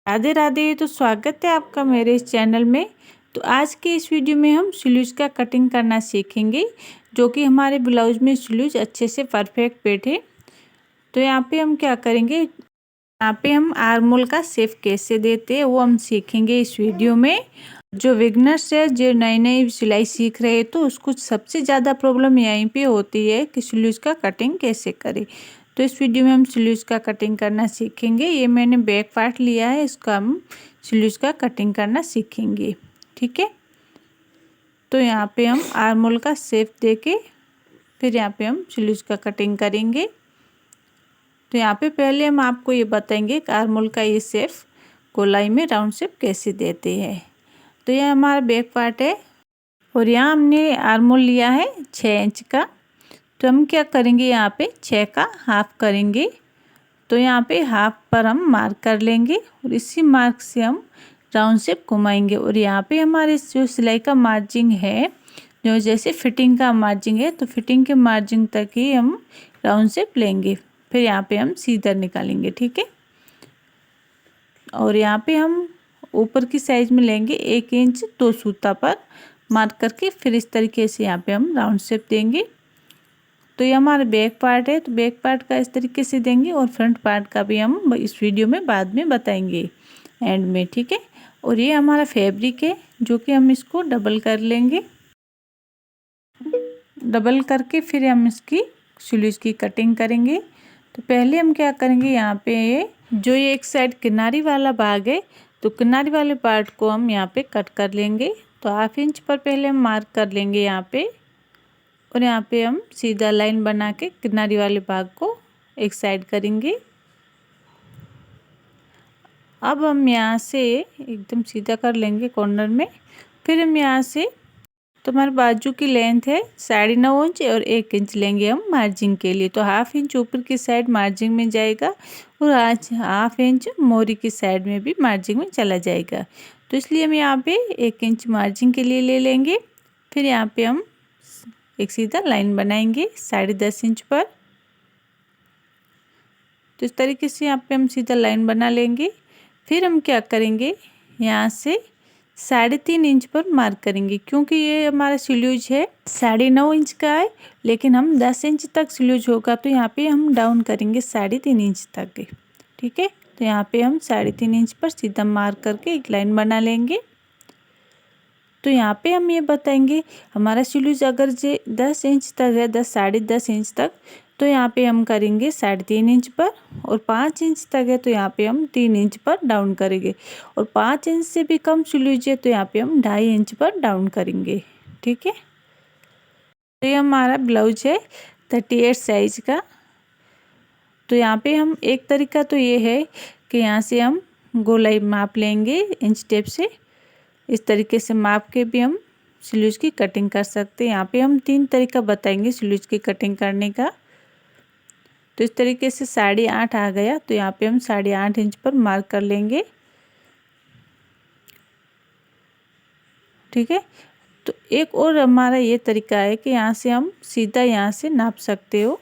राधे राधे। तो स्वागत है आपका मेरे इस चैनल में। तो आज के इस वीडियो में हम स्लीव्स का कटिंग करना सीखेंगे, जो कि हमारे ब्लाउज में स्लीव्स अच्छे से परफेक्ट बैठे। तो यहाँ पे हम क्या करेंगे, यहाँ पे हम आर्मोल का शेप कैसे देते हैं वो हम सीखेंगे इस वीडियो में। जो बिगनर्स है, जो नई नई सिलाई सीख रहे हैं, तो उसको सबसे ज़्यादा प्रॉब्लम यहीं पे होती है कि स्लीव्स का कटिंग कैसे करें। तो इस वीडियो में हम स्लीव्स का कटिंग करना सीखेंगे। ये मैंने बैक पार्ट लिया है, इसका हम स्लीव्स का कटिंग करना सीखेंगे। ठीक है, तो यहाँ पे हम आर्मोल का शेप देके फिर यहाँ पे हम स्लीव्स का कटिंग करेंगे। तो यहाँ पे पहले हम आपको ये बताएंगे कि आर्मोल का ये शेप गोलाई में राउंड शेप कैसे देते हैं। तो ये हमारा बैक पार्ट है और यहाँ हमने आर्मोल लिया है 6 इंच का। तो हम क्या करेंगे, यहाँ पे 6 का हाफ करेंगे। तो यहाँ पे हाफ पर हम मार्क कर लेंगे और इसी मार्क से हम राउंड शेप घुमाएंगे। और यहाँ पे हमारे जो सिलाई का मार्जिन है, जो जैसे फिटिंग का मार्जिन है, तो फिटिंग के मार्जिन तक ही हम राउंड शेप लेंगे। फिर यहाँ पे हम सीधा निकालेंगे। ठीक है, और यहाँ पे हम ऊपर की साइज में लेंगे 1 इंच 2 सूता पर मार्क करके, फिर इस तरीके से यहाँ पे हम राउंड शेप देंगे। तो ये हमारा बैक पार्ट है, तो बैक पार्ट का इस तरीके से देंगे और फ्रंट पार्ट का भी हम इस वीडियो में बाद में बताएंगे एंड में। ठीक है, और ये हमारा फैब्रिक है, जो कि हम इसको डबल कर लेंगे। डबल करके फिर हम इसकी स्लीव्स की कटिंग करेंगे। तो पहले हम क्या करेंगे, यहाँ पे ये एक साइड किनारी वाला भाग है, तो किनारी वाले पार्ट को हम यहाँ पे कट कर लेंगे। तो 1/2 इंच पर पहले हम मार्क कर लेंगे यहाँ पे, और यहाँ पे हम सीधा लाइन बना के किनारी वाले भाग को एक साइड करेंगे। अब हम यहाँ से एकदम सीधा कर लेंगे कॉर्नर में। फिर हम यहाँ से, तो हमारे बाजू की लेंथ है 9.5 इंच और 1 इंच लेंगे हम मार्जिन के लिए। तो 1/2 इंच ऊपर की साइड मार्जिन में जाएगा और आज 1/2 इंच मोरी की साइड में भी मार्जिन में चला जाएगा। तो इसलिए हम यहाँ पे 1 इंच मार्जिन के लिए ले लेंगे। फिर यहाँ पे हम एक सीधा लाइन बनाएंगे 10.5 इंच पर। तो इस तरीके से यहाँ पे हम सीधा लाइन बना लेंगे। फिर हम क्या करेंगे, यहाँ से 3.5 इंच पर मार्क करेंगे, क्योंकि ये हमारा स्लीव्स है 9.5 इंच का है, लेकिन हम 10 इंच तक स्लीव्स होगा, तो यहाँ पे हम डाउन करेंगे 3.5 इंच तक। ठीक है, तो यहाँ पे हम 3.5 इंच पर सीधा मार्क करके एक लाइन बना लेंगे। तो यहाँ पे हम ये बताएंगे, हमारा स्लीव्स अगर जे 10 इंच तक है, 10-10.5 इंच तक, तो यहाँ पे हम करेंगे 3.5 इंच पर। और 5 इंच तक है तो यहाँ पे हम 3 इंच पर डाउन करेंगे। और 5 इंच से भी कम स्लीव्स है तो यहाँ पे हम 2.5 इंच पर डाउन करेंगे। ठीक है, तो ये हमारा ब्लाउज है 38 साइज का। तो यहाँ पे हम एक तरीका तो ये है कि यहाँ से हम गोलाई माप लेंगे इंच टेप से। इस तरीके से माप के भी हम स्लीव्स की कटिंग कर सकते हैं। यहाँ पे हम 3 तरीका बताएंगे स्लीव्स की कटिंग करने का। तो इस तरीके से 8.5 आ गया, तो यहाँ पे हम 8.5 इंच पर मार्क कर लेंगे। ठीक है, तो एक और हमारा ये तरीका है कि यहाँ से हम सीधा यहाँ से नाप सकते हो,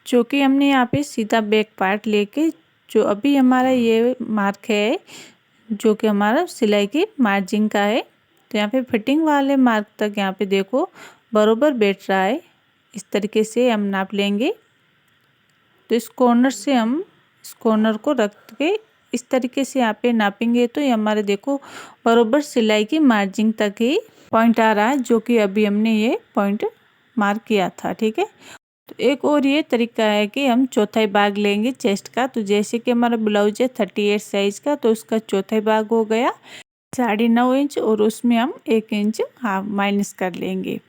जो कि हमने यहाँ पे सीधा बैक पार्ट लेके, जो अभी हमारा ये मार्क है जो कि हमारा सिलाई की मार्जिन का है, तो यहाँ पे फिटिंग वाले मार्क तक यहाँ पे देखो बरोबर बैठ रहा है। इस तरीके से हम नाप लेंगे। तो इस कॉर्नर से हम इस कॉर्नर को रख के इस तरीके से यहाँ पे नापेंगे, तो ये हमारे देखो बरोबर सिलाई की मार्जिन तक ही पॉइंट आ रहा है, जो कि अभी हमने ये पॉइंट मार्क किया था। ठीक है, तो एक और ये तरीका है कि हम चौथाई भाग लेंगे चेस्ट का। तो जैसे कि हमारा ब्लाउज है 38 साइज का, तो उसका चौथाई भाग हो गया 9.5 इंच, और उसमें हम 1 इंच हाफ माइनस कर लेंगे,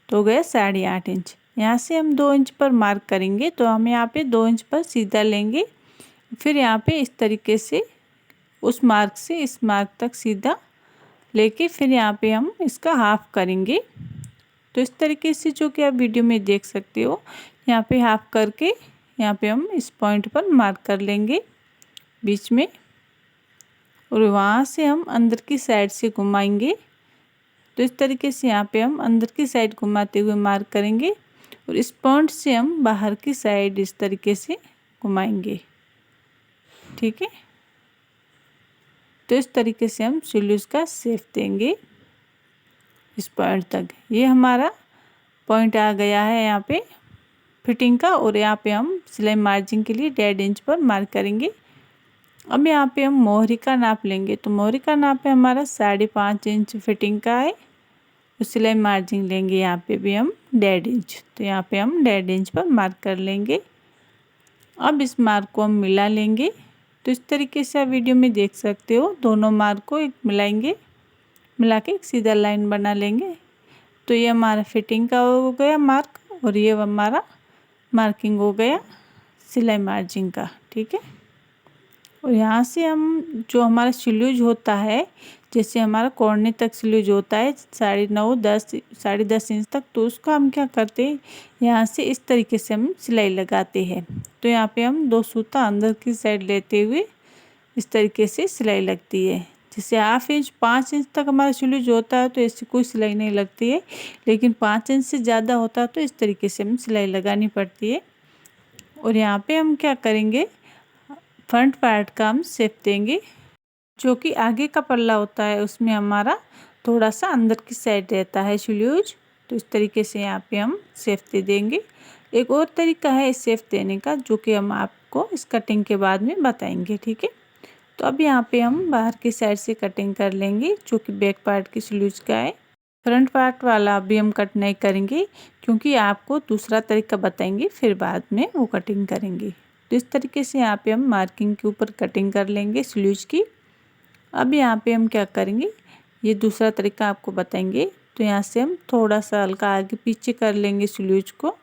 तो हो गया 8.5 इंच। यहाँ से हम 2 इंच पर मार्क करेंगे, तो हम यहाँ पे 2 इंच पर सीधा लेंगे। फिर यहाँ पे इस तरीके से उस मार्क से इस मार्क तक सीधा लेके फिर यहाँ पे हम इसका हाफ करेंगे। तो इस तरीके से जो कि आप वीडियो में देख सकते हो, यहाँ पे हाफ करके यहाँ पे हम इस पॉइंट पर मार्क कर लेंगे बीच में, और वहाँ से हम अंदर की साइड से घुमाएंगे। तो इस तरीके से यहाँ पे हम अंदर की साइड घुमाते हुए मार्क करेंगे, और इस पॉइंट से हम बाहर की साइड इस तरीके से घुमाएंगे। ठीक है, तो इस तरीके से हम स्लीव्स का शेप देंगे इस पॉइंट तक। ये हमारा पॉइंट आ गया है यहाँ पे फिटिंग का, और यहाँ पे हम सिलाई मार्जिन के लिए 1.5 इंच पर मार्क करेंगे। अब यहाँ पे हम मोहरी का नाप लेंगे, तो मोहरी का नाप है हमारा 5.5 इंच फिटिंग का है। तो सिलाई मार्जिन लेंगे यहाँ पे भी हम 1.5 इंच, तो यहाँ पे हम 1.5 इंच पर मार्क कर लेंगे। अब इस मार्क को हम मिला लेंगे। तो इस तरीके से आप वीडियो में देख सकते हो, दोनों मार्क को एक मिलाएंगे, मिला के एक सीधा लाइन बना लेंगे। तो ये हमारा फिटिंग का हो गया मार्क, और ये हमारा मार्किंग हो गया सिलाई मार्जिन का, ठीक है। और यहाँ से हम जो हमारा स्लीव्स होता है, जैसे हमारा कोहनी तक स्लीव्स होता है 9.5 साढ़े 10 इंच तक, तो उसको हम क्या करते हैं, यहाँ से इस तरीके से हम सिलाई लगाते हैं। तो यहाँ पे हम 2 सूता अंदर की साइड लेते हुए इस तरीके से सिलाई लगती है। जैसे 1/2 इंच 5 इंच तक हमारा स्लीव्स होता है तो ऐसी कोई सिलाई नहीं लगती है, लेकिन 5 इंच से ज़्यादा होता है तो इस तरीके से हम सिलाई लगानी पड़ती है। और यहाँ पे हम क्या करेंगे, फ्रंट पार्ट का हम शेप देंगे। जो कि आगे का पल्ला होता है उसमें हमारा थोड़ा सा अंदर की साइड रहता है स्लीव्स, तो इस तरीके से यहाँ पे हम शेप दे देंगे। एक और तरीका है इस शेप देने का, जो कि हम आपको इस कटिंग के बाद में बताएंगे, ठीक है। तो अब यहाँ पे हम बाहर की साइड से कटिंग कर लेंगे, जो कि बैक पार्ट की स्लीव्स का है। फ्रंट पार्ट वाला अभी हम कट नहीं करेंगे, क्योंकि आपको दूसरा तरीका बताएंगे, फिर बाद में वो कटिंग करेंगे। तो इस तरीके से यहाँ पे हम मार्किंग के ऊपर कटिंग कर लेंगे स्लीव्स की। अब यहाँ पे हम क्या करेंगे, ये दूसरा तरीका आपको बताएंगे। तो यहाँ से हम थोड़ा सा हल्का आगे पीछे कर लेंगे स्लीव्स को।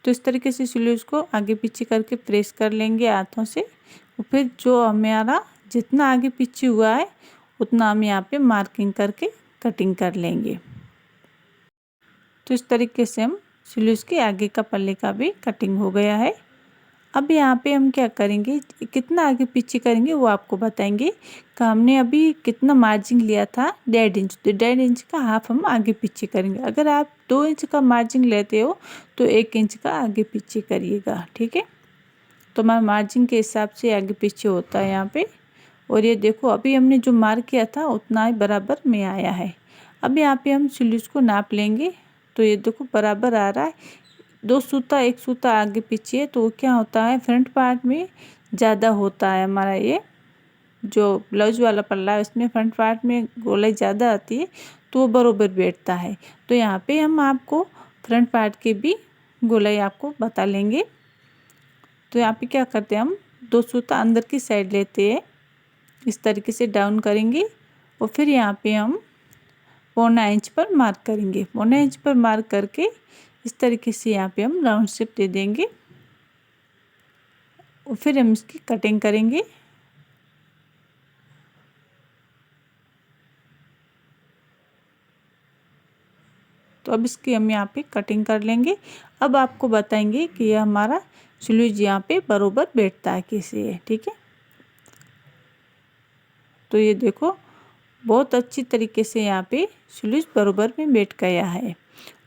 तो इस तरीके से स्लीव्स को आगे पीछे करके प्रेस कर लेंगे हाथों से, और फिर जो हमारा जितना आगे पीछे हुआ है उतना हम यहाँ पे मार्किंग करके कटिंग कर लेंगे। तो इस तरीके से हम स्लीव्स के आगे का पल्ले का भी कटिंग हो गया है। अब यहाँ पे हम क्या करेंगे, कितना आगे पीछे करेंगे वो आपको बताएंगे। कि हमने अभी कितना मार्जिन लिया था 1.5 इंच, तो 1.5 इंच का हाफ हम आगे पीछे करेंगे। अगर आप 2 इंच का मार्जिन लेते हो तो 1 इंच का आगे पीछे करिएगा, ठीक है। तो हमारा मार्जिन के हिसाब से आगे पीछे होता है यहाँ पे। और ये देखो अभी हमने जो मार्क किया था उतना ही बराबर में आया है। अब यहाँ पे हम स्लीव्स को नाप लेंगे, तो ये देखो बराबर आ रहा है। 2 सूता 1 सूता आगे पीछे है, तो क्या होता है फ्रंट पार्ट में ज़्यादा होता है हमारा। ये जो ब्लाउज वाला पल्ला है उसमें फ्रंट पार्ट में गोलाई ज़्यादा आती है, तो वो बराबर बैठता है। तो यहाँ पे हम आपको फ्रंट पार्ट की भी गोलाई आपको बता लेंगे। तो यहाँ पे क्या करते हैं, हम 2 सूता अंदर की साइड लेते हैं, इस तरीके से डाउन करेंगे, और फिर यहाँ पे हम 1/4 इंच पर मार्क करेंगे। 1/4 इंच पर मार्क करके इस तरीके से यहाँ पे हम राउंड शेप दे देंगे, और फिर हम इसकी कटिंग करेंगे। तो अब इसकी हम यहाँ पे कटिंग कर लेंगे। अब आपको बताएंगे कि यह हमारा स्लीव्स यहाँ पे बरोबर बैठता है कैसे है, ठीक है। तो ये देखो बहुत अच्छी तरीके से यहाँ पे स्लीव्स बरोबर में बैठ गया है।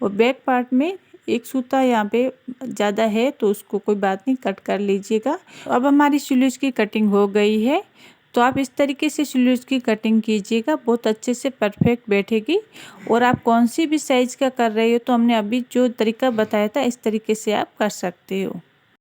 और बैक पार्ट में 1 सूता यहाँ पे ज़्यादा है, तो उसको कोई बात नहीं, कट कर लीजिएगा। अब हमारी स्लीव्स की कटिंग हो गई है, तो आप इस तरीके से स्लीव्स की कटिंग कीजिएगा, बहुत अच्छे से परफेक्ट बैठेगी। और आप कौन सी भी साइज़ का कर रहे हो, तो हमने अभी जो तरीका बताया था इस तरीके से आप कर सकते हो।